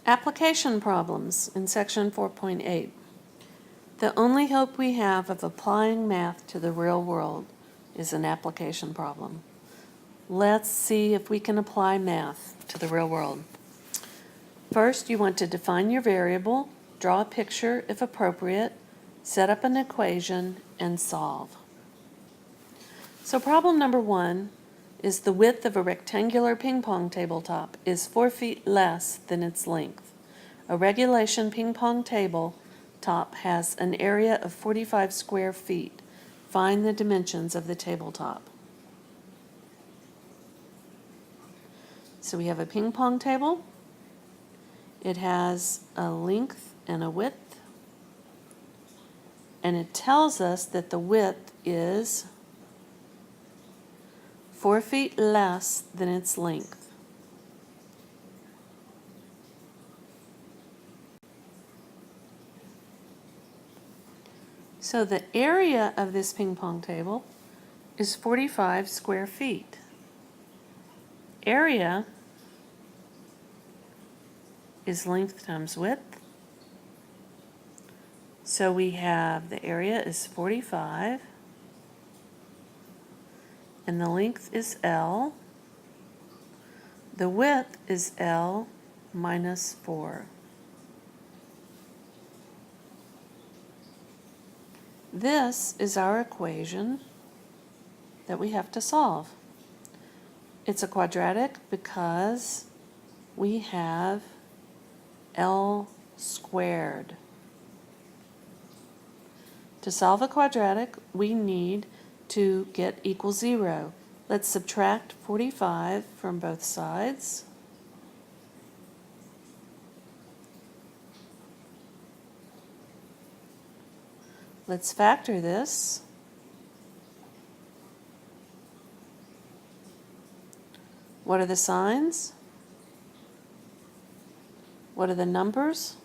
Application problems in section 4.8. The only hope we have of applying math to the real world is an application problem. Let's see if we can apply math to the real world. First, you want to define your variable, draw a picture if appropriate, set up an equation, and solve. So problem number 1 is the width of a rectangular ping pong tabletop is 4 feet less than its length. A regulation ping pong table top has an area of 45 square feet. Find the dimensions of the tabletop. So we have a ping pong table. It has a length and a width. And it tells us that the width is 4 feet less than its length. So the area of this ping pong table is 45 square feet. Area is length times width. So we have the area is 45 and the length is L. The width is L minus 4. This is our equation that we have to solve. It's a quadratic because we have L squared. To solve a quadratic, we need to get equal 0. Let's subtract 45 from both sides. Let's factor this. What are the signs? What are the numbers?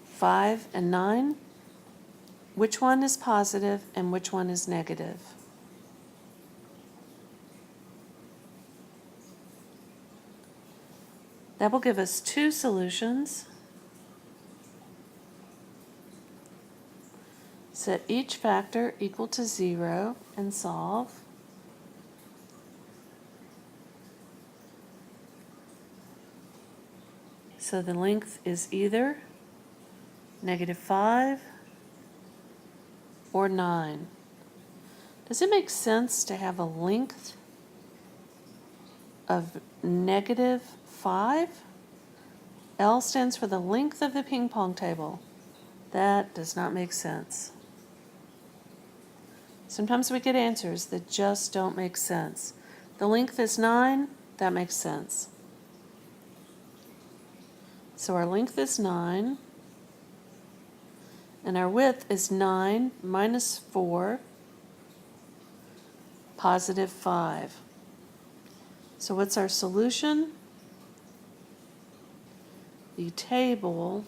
5 and 9. Which one is positive and which one is negative? That will give us 2 solutions. Set each factor equal to 0 and solve. So the length is either -5 or 9. Does it make sense to have a length of -5? L stands for the length of the ping pong table. That does not make sense. Sometimes we get answers that just don't make sense. The length is 9, that makes sense. So our length is 9, and our width is 9 minus 4, positive 5. So what's our solution? The table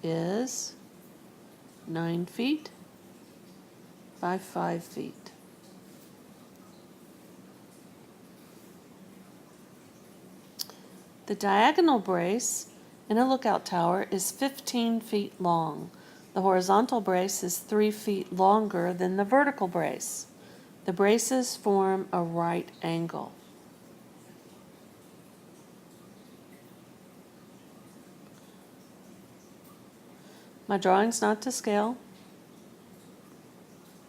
is 9 feet by 5 feet. The diagonal brace in a lookout tower is 15 feet long. The horizontal brace is 3 feet longer than the vertical brace. The braces form a right angle. My drawing's not to scale.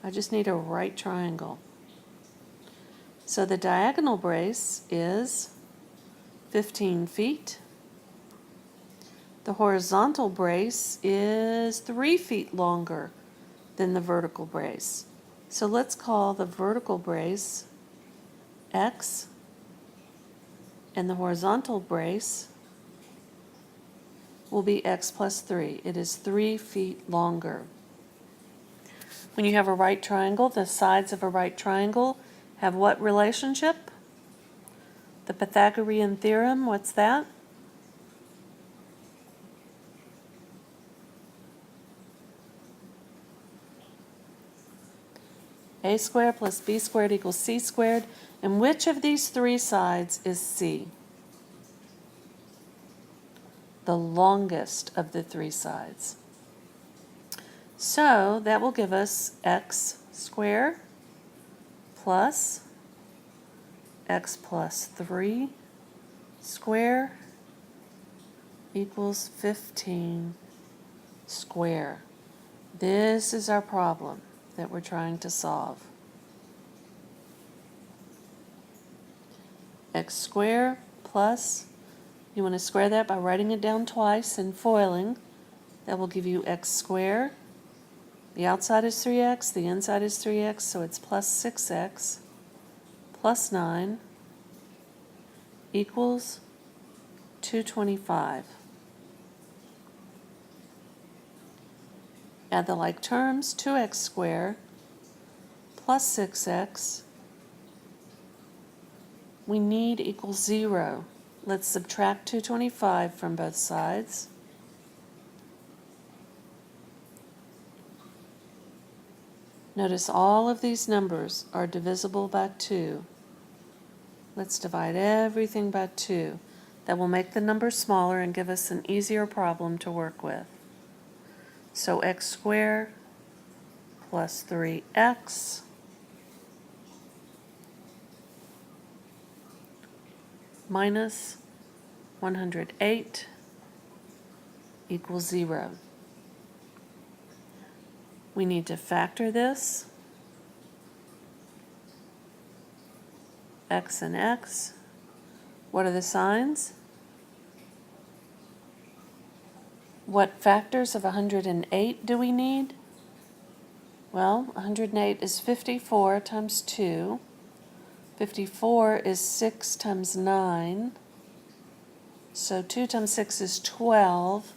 I just need a right triangle. So the diagonal brace is 15 feet. The horizontal brace is 3 feet longer than the vertical brace. So let's call the vertical brace X and the horizontal brace will be X plus 3. It is 3 feet longer. When you have a right triangle, the sides of a right triangle have what relationship? The Pythagorean theorem, what's that? A squared plus B squared equals C squared. And which of these three sides is C? The longest of the three sides. So that will give us x squared plus x plus 3 square equals 15 square. This is our problem that we're trying to solve. X squared plus, you want to square that by writing it down twice and foiling. That will give you x squared. The outside is 3x, the inside is 3x, so it's plus 6x plus 9 equals 225. Add the like terms, 2x squared plus 6x. We need equals 0. Let's subtract 225 from both sides. Notice all of these numbers are divisible by 2. Let's divide everything by 2. That will make the number smaller and give us an easier problem to work with. So x squared plus 3x minus 108 equals 0. We need to factor this. X and x. What are the signs? What factors of 108 do we need? Well, 108 is 54 times 2. 54 is 6 times 9. So 2 times 6 is 12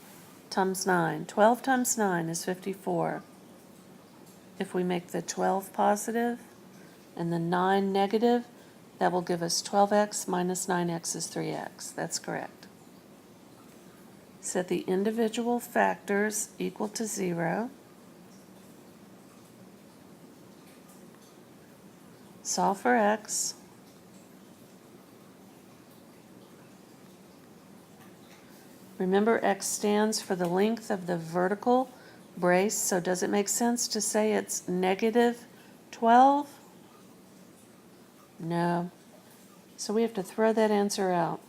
times 9. 12 times 9 is 54. If we make the 12 positive and the 9 negative, that will give us 12x minus 9x is 3x. That's correct. Set the individual factors equal to 0. Solve for x. Remember, x stands for the length of the vertical brace, so does it make sense to say it's negative 12? No. So we have to throw that answer out.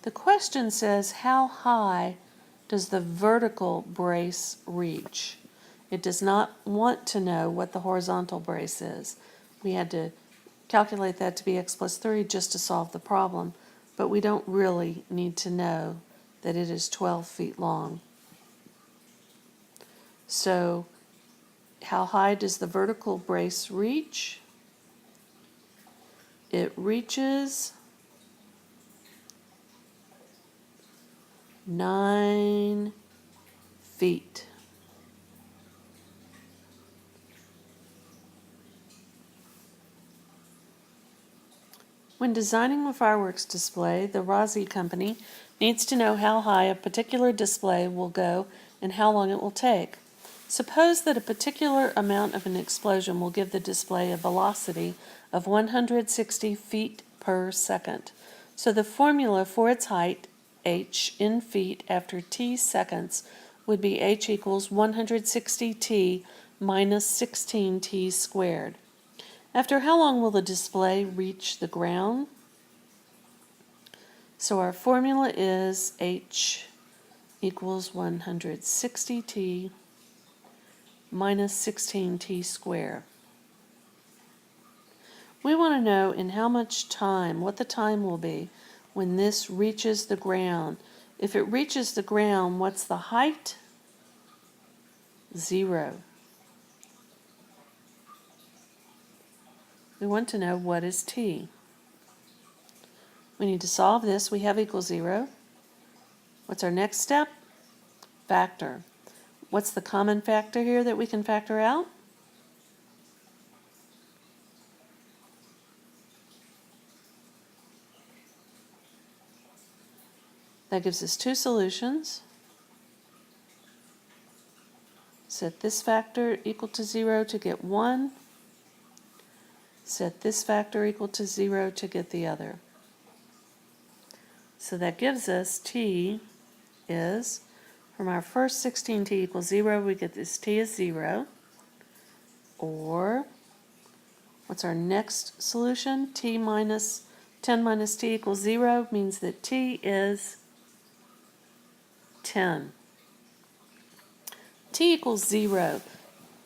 The question says, how high does the vertical brace reach? It does not want to know what the horizontal brace is. We had to calculate that to be x plus 3 just to solve the problem, but we don't really need to know that it is 12 feet long. So how high does the vertical brace reach? It reaches 9 feet. When designing a fireworks display, the ROSI company needs to know how high a particular display will go and how long it will take. Suppose that a particular amount of an explosion will give the display a velocity of 160 feet per second. So the formula for its height, h in feet after t seconds, would be h equals 160t minus 16t squared. After how long will the display reach the ground? So our formula is h equals 160t minus 16t squared. We want to know in how much time, what the time will be when this reaches the ground. If it reaches the ground, what's the height? 0. We want to know what is t. We need to solve this. We have equals 0. What's our next step? Factor. What's the common factor here that we can factor out? That gives us two solutions. Set this factor equal to 0 to get one. Set this factor equal to 0 to get the other. So that gives us t is, from our first 16t equals 0, we get this t is 0. Or, what's our next solution? 10 minus t equals 0 means that t is 10. T equals 0.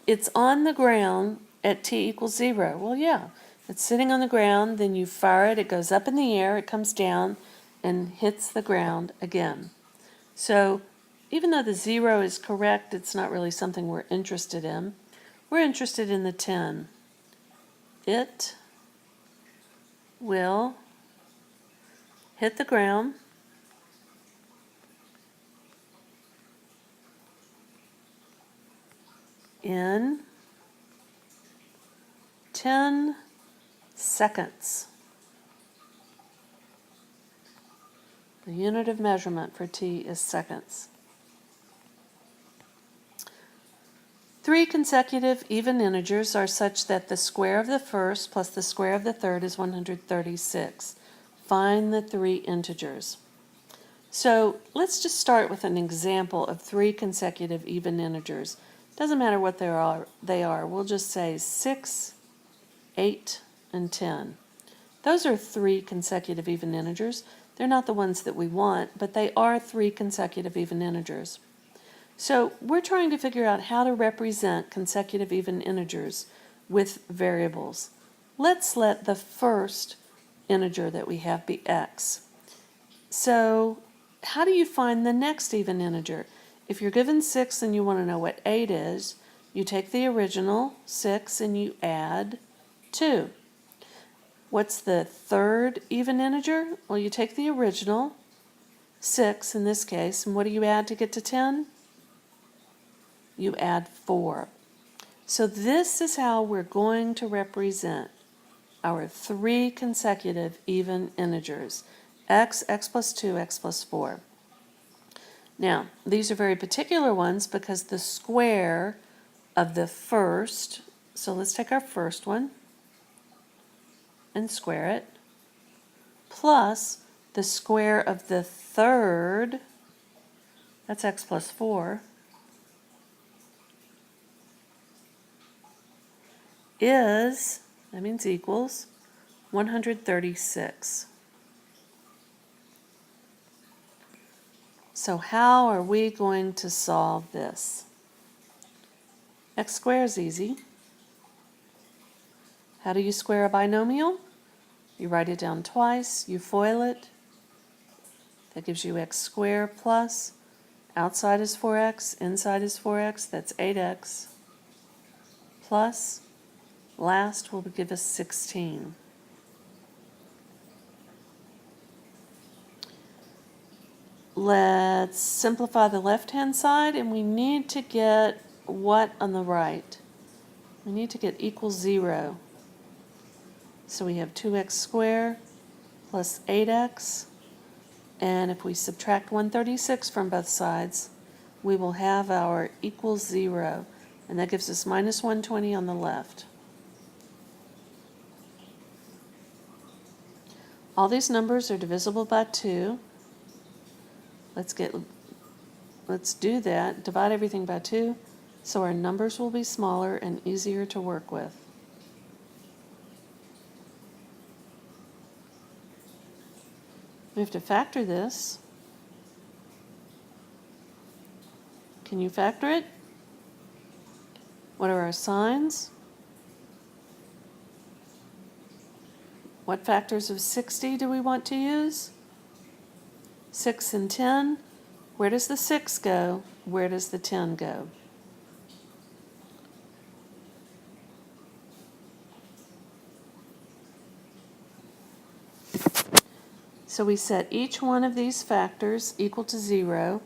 It's on the ground at t equals 0. Well, yeah, it's sitting on the ground, then you fire it, it goes up in the air, it comes down, and hits the ground again. So, even though the 0 is correct, it's not really something we're interested in. We're interested in the 10. It will hit the ground in 10 seconds. The unit of measurement for t is seconds. 3 consecutive even integers are such that the square of the first plus the square of the third is 136. Find the 3 integers. So let's just start with an example of 3 consecutive even integers. Doesn't matter what they are. We'll just say 6, 8, and 10. Those are 3 consecutive even integers. They're not the ones that we want, but they are 3 consecutive even integers. So we're trying to figure out how to represent consecutive even integers with variables. Let's let the first integer that we have be x. So how do you find the next even integer? If you're given 6 and you want to know what 8 is, you take the original 6 and you add 2. What's the third even integer? Well, you take the original 6 in this case, and what do you add to get to 10? You add 4. So this is how we're going to represent our 3 consecutive even integers. X, x plus 2, x plus 4. Now, these are very particular ones because the square of the first, so let's take our first one and square it, plus the square of the third, that's x plus 4, is, that means equals, 136. So how are we going to solve this? X squared is easy. How do you square a binomial? You write it down twice, you FOIL it. That gives you x squared plus, outside is 4x, inside is 4x, that's 8x, plus, last will give us 16. Let's simplify the left-hand side, and we need to get what on the right? We need to get equals 0. So we have 2x squared plus 8x, and if we subtract 136 from both sides, we will have our equals 0, and that gives us minus 120 on the left. All these numbers are divisible by 2. Let's do that. Divide everything by 2, so our numbers will be smaller and easier to work with. We have to factor this. Can you factor it? What are our signs? What factors of 60 do we want to use? 6 and 10. Where does the 6 go? Where does the 10 go? So we set each one of these factors equal to 0.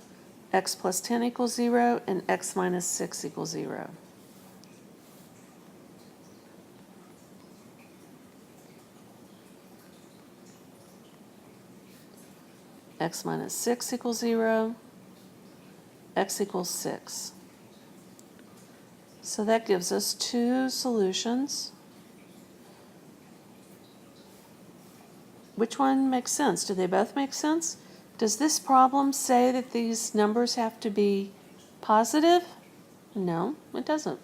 X plus 10 equals 0, and x minus 6 equals 0. X minus 6 equals 0, x equals 6. So that gives us two solutions. Which one makes sense? Do they both make sense? Does this problem say that these numbers have to be positive? No, it doesn't.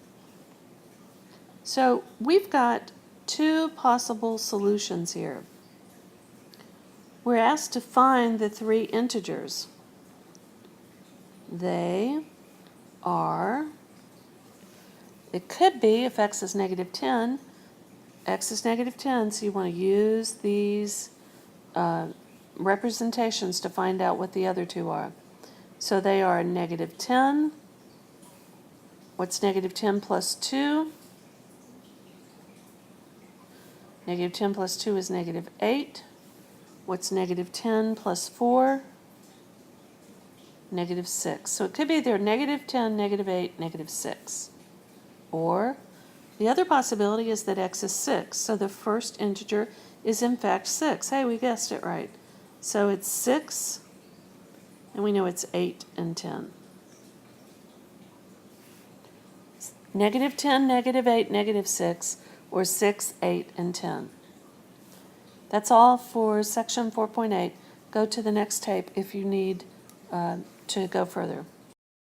So we've got two possible solutions here. We're asked to find the three integers. They are, it could be if x is negative 10, x is negative 10, so you want to use these representations to find out what the other two are. So they are negative 10. What's negative 10 plus 2? Negative 10 plus 2 is negative 8. What's negative 10 plus 4? Negative 6. So it could be either negative 10, negative 8, negative 6. Or the other possibility is that x is 6. So the first integer is in fact 6. Hey, we guessed it right. So it's 6, and we know it's 8 and 10. Negative 10, negative 8, negative 6, or 6, 8, and 10. That's all for section 4.8. Go to the next tape if you need to go further.